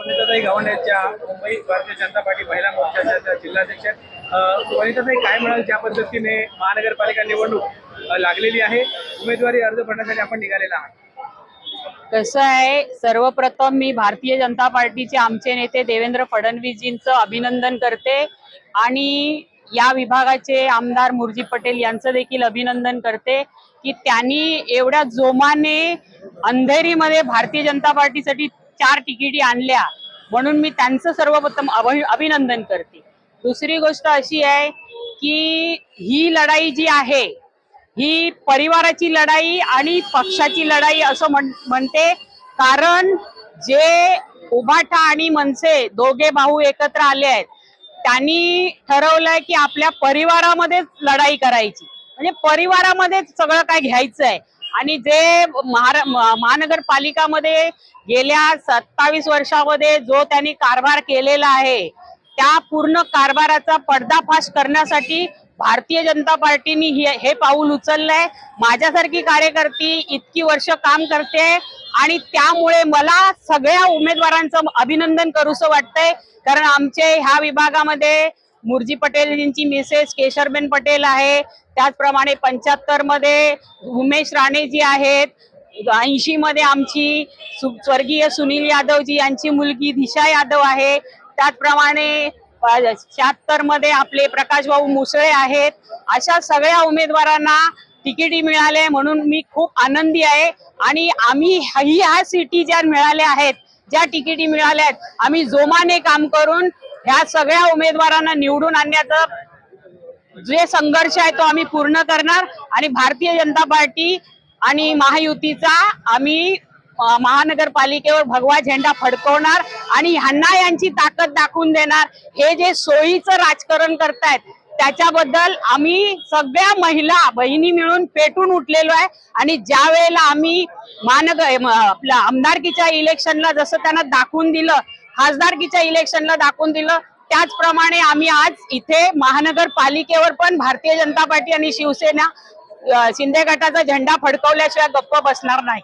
वनिताताई गव्हाण यांच्या मुंबई भारतीय जनता पार्टी महिला मोर्चाच्या जिल्हाध्यक्ष वनिताताई, काय म्हणाल, ज्या पद्धतीने महानगरपालिका निवडणूक लागलेली आहे, उमेदवारी अर्ज भरण्यासाठी आपण निघालेला आहात? कसं आहे, सर्वप्रथम मी भारतीय जनता पार्टीचे आमचे नेते देवेंद्र फडणवीसजींचं अभिनंदन करते आणि या विभागाचे आमदार मुर्जी पटेल यांचं देखील अभिनंदन करते की त्यांनी एवढ्या जोमाने अंधेरीमध्ये भारतीय जनता पार्टीसाठी 4 तिकिटी आणल्या, म्हणून मी त्यांचं सर्वप्रथम अभिनंदन करते। दुसरी गोष्ट अशी आहे की ही लढाई जी आहे ही परिवाराची लढाई आणि पक्षाची लढाई असं म्हणते, कारण जे उभाटा आणि मनसे दोघे भाऊ एकत्र आले आहेत त्यांनी ठरवलंय की आपल्या परिवारामध्येच लढाई करायची, म्हणजे परिवारामध्येच सगळं काय घ्यायचं आहे। आणि जे महानगरपालिकामध्ये गेल्या 27 वर्षामध्ये जो त्यांनी कारभार केलेला आहे त्या पूर्ण कारभाराचा पर्दाफाश करण्यासाठी भारतीय जनता पार्टीने हे पाऊल उचललंय। माझ्यासारखी कार्यकर्ती इतकी वर्ष काम करते आणि त्यामुळे मला सगळ्या उमेदवारांचं अभिनंदन करूसं वाटतंय, कारण आमचे ह्या विभागामध्ये मुर्जी पटेलजींची मिसेस केशरबेन पटेल आहे, त्याचप्रमाणे 75 मध्ये उमेश राणे जी आहेत, 80 मध्ये आमची स्वर्गीय सुनील यादव जी यांची मुलगी दिशा यादव आहे, त्याचप्रमाणे 76 मध्ये आपले प्रकाश भाऊ मुसळे आहेत। अशा सगळ्या उमेदवारांना तिकिटी मिळाले म्हणून मी खूप आनंदी आहे आणि आम्ही ह्या सीटी ज्या मिळाल्या आहेत, ज्या तिकिटी मिळाल्या आहेत, आम्ही जोमाने काम करून ह्या सगळ्या उमेदवारांना निवडून आणण्याचा जे संघर्ष आहे तो आम्ही पूर्ण करणार आणि भारतीय जनता पार्टी आणि महायुतीचा आम्ही महानगरपालिकेवर भगवा झेंडा फडकवणार आणि ह्यांना यांची ताकद दाखवून देणार। हे जे सोयीचं राजकारण करतायत त्याच्याबद्दल आम्ही सगळ्या महिला बहिणी मिळून पेटून उठलेलो आहे आणि ज्या वेळेला आम्ही आपल्या आमदारकीच्या इलेक्शनला जसं त्यांना दाखवून दिलं, खासदारकीच्या इलेक्शनला दाखवून दिलं, त्याचप्रमाणे आम्ही आज इथे महानगरपालिकेवर पण भारतीय जनता पार्टी आणि शिवसेना शिंदे गटाचा झेंडा फडकवल्याशिवाय गप्प बसणार नाही।